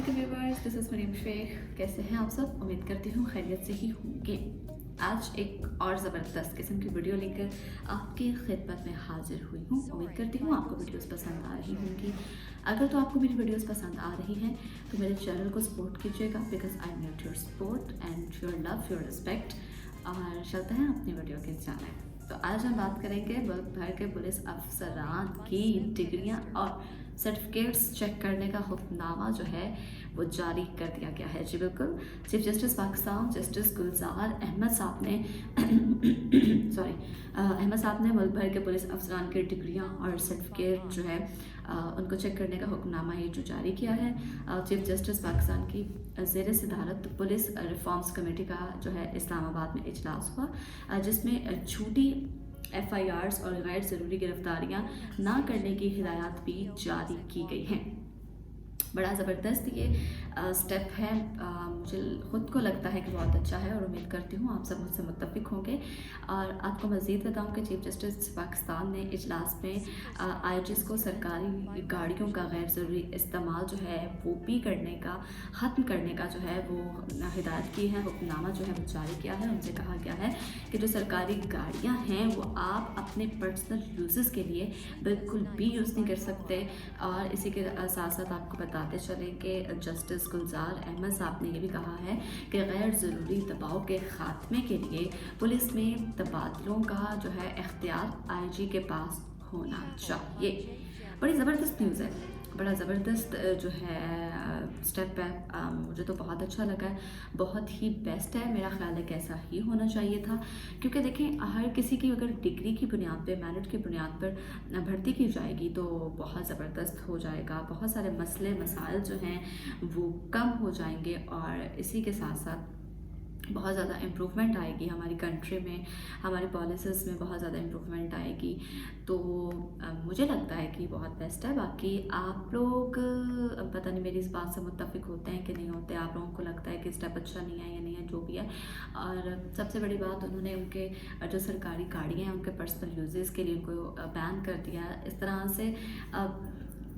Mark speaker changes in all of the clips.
Speaker 1: अस्सलाम viewers, this is Mariam Sheikh. कैसे हैं आप सब? उम्मीद करती हूँ खैरियत से ही होंगे। आज एक और ज़बरदस्त किस्म की वीडियो लेकर आपकी खिदमत में हाजिर हुई हूँ। उम्मीद करती हूँ आपको वीडियोस पसंद आ रही होंगी। अगर तो आपको मेरी वीडियोस पसंद आ रही हैं तो मेरे चैनल को सपोर्ट कीजिएगा, because I need your support and your love, your respect. और चलते हैं अपनी वीडियो के जाने। तो आज हम बात करेंगे मुल्क भर के पुलिस अफसरान की डिग्रियां और सर्टिफिकेट्स चेक करने का हुक्मनामा जो है वो जारी कर दिया गया है। जी बिल्कुल, चीफ जस्टिस पाकिस्तान जस्टिस गुलजार अहमद साहब ने अहमद साहब ने मुल्क भर के पुलिस अफसरान की डिग्रियां और सर्टिफिकेट जो है उनको चेक करने का हुक्मनामा ही जो जारी किया है। चीफ जस्टिस पाकिस्तान की ज़ेर सदारत पुलिस रिफॉर्म्स कमेटी का जो है इस्लामाबाद में इजलास हुआ, जिसमें झूठी FIRs और गैर ज़रूरी गिरफ्तारियां ना करने की हिदायत भी जारी की गई हैं। बड़ा ज़बरदस्त ये स्टेप है। मुझे ख़ुद को लगता है कि बहुत अच्छा है और उम्मीद करती हूँ आप सब मुझसे मुत्तफ़िक होंगे। और आपको मज़ीद बताऊँ कि चीफ जस्टिस पाकिस्तान ने इजलास में IGs को सरकारी गाड़ियों का गैर ज़रूरी इस्तेमाल जो है वो भी ख़त्म करने का जो है वो हिदायत की है। हुक्मनामा जो है वो जारी किया है। उनसे कहा गया है कि जो सरकारी गाड़ियाँ हैं वो आप अपने पर्सनल यूज़ के लिए बिल्कुल भी यूज़ नहीं कर सकते। और इसी के साथ साथ आपको बताते चलें कि जस्टिस गुलजार अहमद साहब ने ये भी कहा है कि गैर ज़रूरी दबाव के ख़ात्मे के लिए पुलिस में तबादलों का जो है इख्तियार IG के पास होना चाहिए। बड़ी ज़बरदस्त न्यूज़ है, बड़ा ज़बरदस्त जो है स्टेप है। मुझे तो बहुत अच्छा लगा है, बहुत ही बेस्ट है। मेरा ख्याल है कि ऐसा ही होना चाहिए था, क्योंकि देखें हर किसी की अगर डिग्री की बुनियाद पे, मेरिट की बुनियाद पर भर्ती की जाएगी तो बहुत ज़बरदस्त हो जाएगा। बहुत सारे मसले मसाइल जो हैं वो कम हो जाएंगे और इसी के साथ साथ बहुत ज़्यादा इम्प्रूवमेंट आएगी हमारी कंट्री में, हमारी पॉलिसीज़ में बहुत ज़्यादा इम्प्रूवमेंट आएगी। तो मुझे लगता है कि बहुत बेस्ट है। बाकी आप लोग पता नहीं मेरी इस बात से मुत्तफ़िक होते हैं कि नहीं होते, आप लोगों को लगता है कि स्टेप अच्छा नहीं है या नहीं है, जो भी है। और सबसे बड़ी बात, उन्होंने उनके जो सरकारी गाड़ियाँ हैं उनके पर्सनल यूजेस के लिए उनको बैन कर दिया। इस तरह से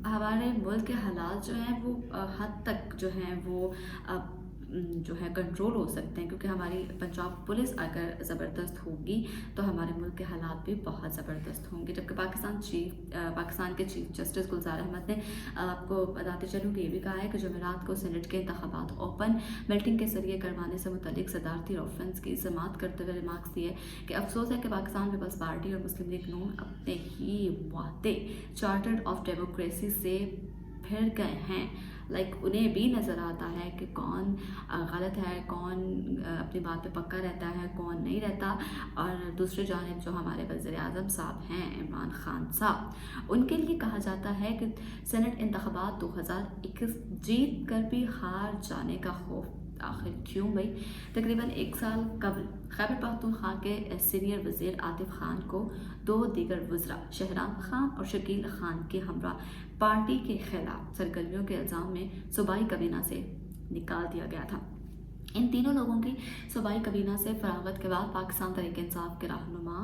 Speaker 1: हमारे मुल्क के हालात जो हैं वो हद तक जो हैं वो जो है कंट्रोल हो सकते हैं, क्योंकि हमारी पंजाब पुलिस अगर ज़बरदस्त होगी तो हमारे मुल्क के हालात भी बहुत ज़बरदस्त होंगे। जबकि पाकिस्तान के चीफ जस्टिस गुलजार अहमद ने आपको बताते चलूँ कि ये भी कहा है कि जुमेरात को सेनेट के इंतखाबात ओपन बैलेटिंग के जरिए करवाने से मुतल्लिक सदारती रेफरेंस की समाअत करते हुए रिमार्क्स दिए कि अफसोस है कि पाकिस्तान पीपल्स पार्टी और मुस्लिम लीग नून अपने ही वादे चार्टर ऑफ डेमोक्रेसी से फिर गए हैं। उन्हें भी नज़र आता है कि कौन गलत है, कौन अपनी बात पे पक्का रहता है, कौन नहीं रहता। और दूसरी जानिब जो हमारे वज़ीर-ए-आज़म साहब हैं इमरान खान साहब, उनके लिए कहा जाता है कि सेनेट इंतखाबात 2021 जीत कर भी हार जाने का खौफ आखिर क्यों भाई? तकरीबन 1 साल कबल खैबर पख्तूनख्वा के सीनियर वज़ीर आतिफ खान को 2 दीगर वज़रा शहरान खान और शकील खान के हमरा पार्टी के खिलाफ सरगर्मियों के इल्ज़ाम में सूबाई काबीना से निकाल दिया गया था। इन तीनों लोगों की सूबाई काबीना से फरागत के बाद पाकिस्तान तहरीक इंसाफ के रहनुमा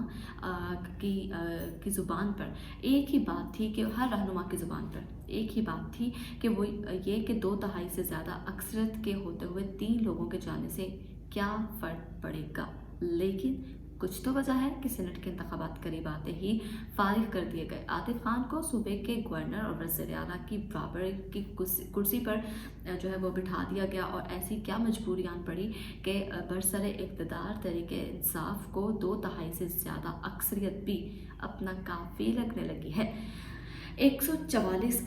Speaker 1: की ज़ुबान पर एक ही बात थी कि हर रहनुमा की ज़ुबान पर एक ही बात थी कि वो ये कि 2/3 से ज़्यादा अक्सरियत के होते हुए 3 लोगों के जाने से क्या फ़र्क पड़ेगा। लेकिन कुछ तो वजह है कि सेनेट के इंतखाबात करीब आते ही फारिग कर दिए गए। आतिफ खान को सूबे के गवर्नर और वज़ीर आला की बराबर की कुर्सी पर जो है वो बिठा दिया गया। और ऐसी क्या मजबूरी आन पड़ी कि बरसरे इक़्तिदार तहरीक इंसाफ को 2/3 से ज़्यादा अक्सरियत भी अपना काफ़ी लगने लगी है। 144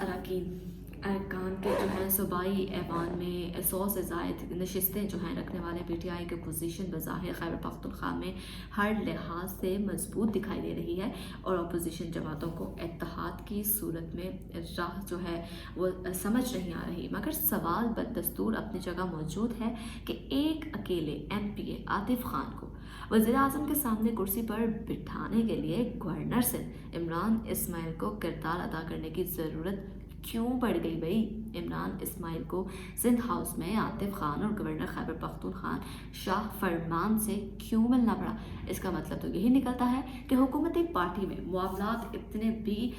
Speaker 1: अरकान के जो है सूबाई ऐवान में 100 से ज़ायद नशिस्तें जो हैं रखने वाले PTI की पोजीशन बज़ाहिर खैबर पख्तूनख्वा में हर लिहाज से मजबूत दिखाई दे रही है और अपोजिशन जमातों को इत्तेहाद की सूरत में राह जो है वो समझ नहीं आ रही। मगर सवाल बदस्तूर अपनी जगह मौजूद है कि एक अकेले MPA आतिफ खान को वज़ीर-ए-आज़म के सामने कुर्सी पर बिठाने के लिए गवर्नर से इमरान इस्माइल को किरदार अदा करने की ज़रूरत क्यों बढ़ गई भाई? इमरान इस्माइल को सिंध हाउस में आतिफ खान और गवर्नर खैबर पख्तूनख्वा शाह फरमान से क्यों मिलना पड़ा? इसका मतलब तो यही निकलता है कि हुकूमती पार्टी में मामलात इतने भी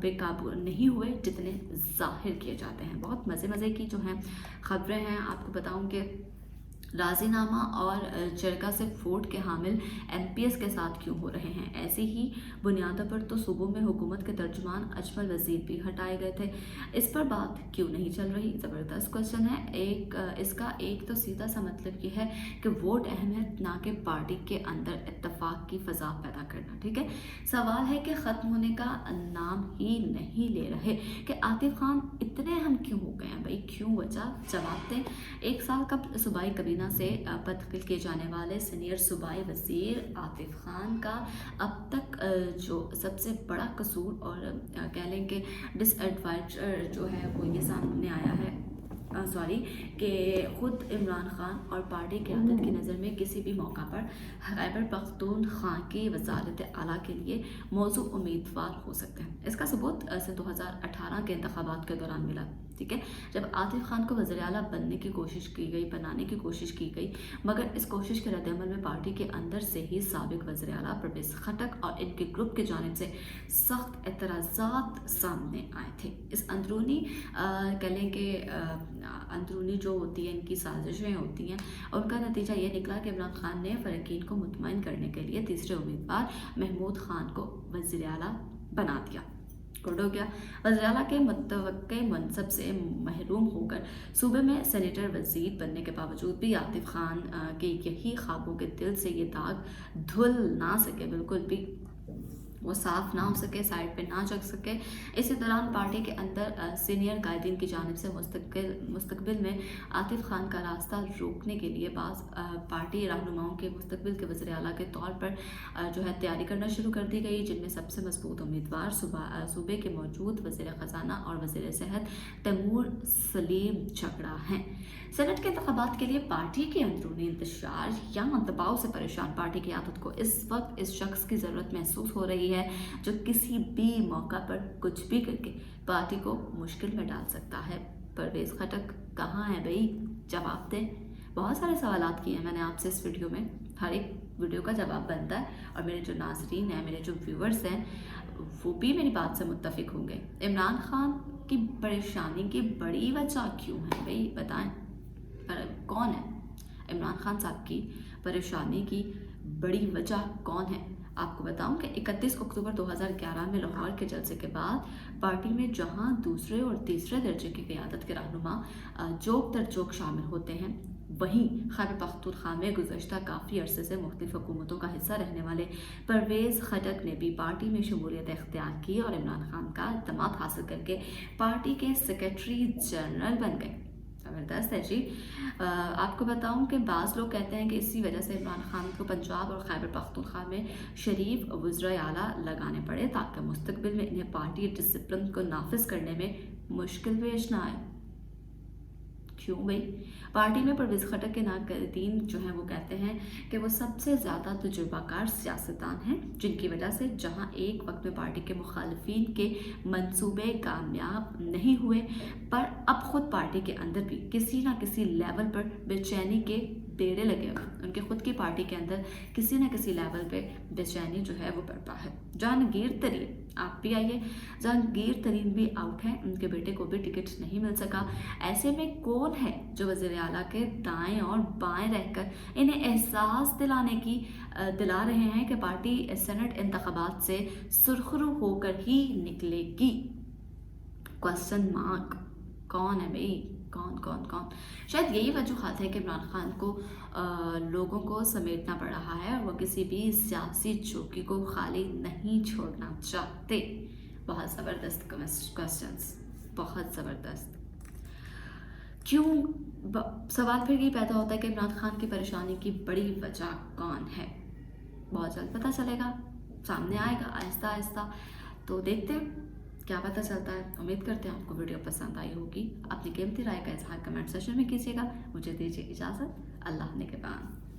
Speaker 1: बेकाबू नहीं हुए जितने जाहिर किए जाते हैं। बहुत मज़े की जो हैं ख़बरें हैं। आपको बताऊं कि राजीनामा और जरगा से वोट के हामिल एमपीएस के साथ क्यों हो रहे हैं? ऐसी ही बुनियादों पर तो सूबों में हुकूमत के तर्जुमान अजमल वजीर भी हटाए गए थे। इस पर बात क्यों नहीं चल रही? ज़बरदस्त क्वेश्चन है। इसका एक तो सीधा सा मतलब ये है कि वोट अहमियत ना कि पार्टी के अंदर इत्तफाक की फ़ज़ा पैदा करना। ठीक है, सवाल है कि ख़त्म होने का नाम ही नहीं ले रहे कि आतिफ खान इतने हम क्यों हो गए हैं भाई? क्यों? वजह जवाब दें। 1 साल का सूबाई कबीना से मुंतकिल किए जाने वाले सीनियर सूबाई वज़ीर आतिफ खान का अब तक जो सबसे बड़ा कसूर और कह लें कि डिसएडवाइजर जो है वो ये सामने आया है कि ख़ुद इमरान खान और पार्टी क़यादत की नज़र में किसी भी मौका पर खैबर पख्तूनख्वा की वज़ारत आला के लिए मौजू उम्मीदवार हो सकते हैं। इसका सबूत सन 2018 के इंतखाबात के दौरान मिला। ठीक है, जब आतिफ खान को वज़ीर आला बनाने की कोशिश की गई, मगर इस कोशिश के रद्दअमल में पार्टी के अंदर से ही साबिक वज़ीर आला परवेज़ खटक और इनके ग्रुप की जानिब से सख्त एतराज़ात सामने आए थे। इस अंदरूनी कह लें कि अंदरूनी जो होती है इनकी साजिशें होती हैं, और उनका नतीजा ये निकला कि इमरान खान ने फ़रक़ीन को मुतमईन करने के लिए तीसरे उम्मीदवार महमूद खान को वज़ीर आला बना दिया। गुड हो गया। वज़ीर आला के मुतवक्के मनसब से महरूम होकर सूबे में सेनेटर वज़ीर बनने के बावजूद भी आतिफ खान के यही ख्वाबों के दिल से ये दाग धुल ना सके, बिल्कुल भी वो साफ़ ना हो सके, साइड पे ना जग सके। इसी दौरान पार्टी के अंदर सीनियर कायदीन की जानिब से मुस्तकबिल में आतिफ खान का रास्ता रोकने के लिए बाज़ पार्टी रहनुमाओं के मुस्तकबिल के वज़ीर आला के तौर पर जो है तैयारी करना शुरू कर दी गई, जिनमें सबसे मजबूत उम्मीदवार सूबे के मौजूद वज़ीर ख़जाना और वज़ीर सेहत तैमूर सलीम झगड़ा हैं। सेनेट के इंतखाबात के लिए पार्टी के अंदरूनी इंतशार या दबाव से परेशान पार्टी की आदत को इस वक्त इस शख्स की ज़रूरत महसूस हो रही है जो किसी भी मौका पर कुछ भी करके पार्टी को मुश्किल में डाल सकता है। परवेज़ खटक कहाँ है भाई? जवाब दें। बहुत सारे सवालात किए हैं मैंने आपसे इस वीडियो में, हर एक वीडियो का जवाब बनता है, और मेरे जो नाजरीन हैं, मेरे जो व्यूवर्स हैं, वो भी मेरी बात से मुत्तफिक होंगे। इमरान खान की परेशानी की बड़ी वजह क्यों है भाई? बताएं, कौन है? इमरान खान साहब की परेशानी की बड़ी वजह कौन है? आपको बताऊं कि 31 अक्टूबर 2011 में लाहौर के जलसे के बाद पार्टी में जहां दूसरे और तीसरे दर्जे की क़यादत के रहनुमा जोक दर जोक शामिल होते हैं, वहीं खैबर पख्तूनख्वा में गुज़श्ता काफ़ी अरसे से मुख्तलिफ हुकूमतों का हिस्सा रहने वाले परवेज़ खटक ने भी पार्टी में शमूलियत इख्तियार की और इमरान खान का इत्मीनान हासिल करके पार्टी के सेक्रेटरी जनरल बन गए। ज़बरदस्त है जी। आपको बताऊं कि बाज़ लोग कहते हैं कि इसी वजह से इमरान खान को पंजाब और खैबर पख्तूनख्वा में शरीफ वज़ीर आला लगाने पड़े ताकि मुस्तकबिल में इन्हें पार्टी डिसिप्लिन को नाफिज करने में मुश्किल पेश ना आए। क्यों भाई? पार्टी में परवेज़ खटक के नाक़दीन जो हैं वो कहते हैं कि वो सबसे ज़्यादा तजुर्बाकार सियासतदान हैं, जिनकी वजह से जहां एक वक्त में पार्टी के मुखालिफिन के मंसूबे कामयाब नहीं हुए, पर अब ख़ुद पार्टी के अंदर भी किसी ना किसी लेवल पर बेचैनी के बेड़े लगे हुए। उनके खुद की पार्टी के अंदर किसी न किसी लेवल पे बेचैनी जो है वो बरपा है। जहांगीर तरीन, आप भी आइए, जहांगीर तरीन भी आउट है, उनके बेटे को भी टिकट नहीं मिल सका। ऐसे में कौन है जो वज़ीर आला के दाएं और बाएं रहकर इन्हें एहसास दिला रहे हैं कि पार्टी सेनेट इंतखाबात से सुरखरू होकर ही निकलेगी? Question mark. कौन है भाई? कौन? शायद यही वजूहात है कि इमरान खान को लोगों को समेटना पड़ रहा है और वो किसी भी सियासी चौकी को खाली नहीं छोड़ना चाहते। बहुत ज़बरदस्त क्वेश्चंस, बहुत ज़बरदस्त। क्यों? सवाल फिर ये पैदा होता है कि इमरान खान की परेशानी की बड़ी वजह कौन है? बहुत जल्द पता चलेगा, सामने आएगा आहिस्ता आहिस्ता, तो देखते हैं क्या पता चलता है। उम्मीद करते हैं आपको वीडियो पसंद आई होगी। अपनी कीमती राय का इजहार कमेंट सेक्शन में कीजिएगा। मुझे दीजिए इजाज़त। अल्लाह ने के बाद।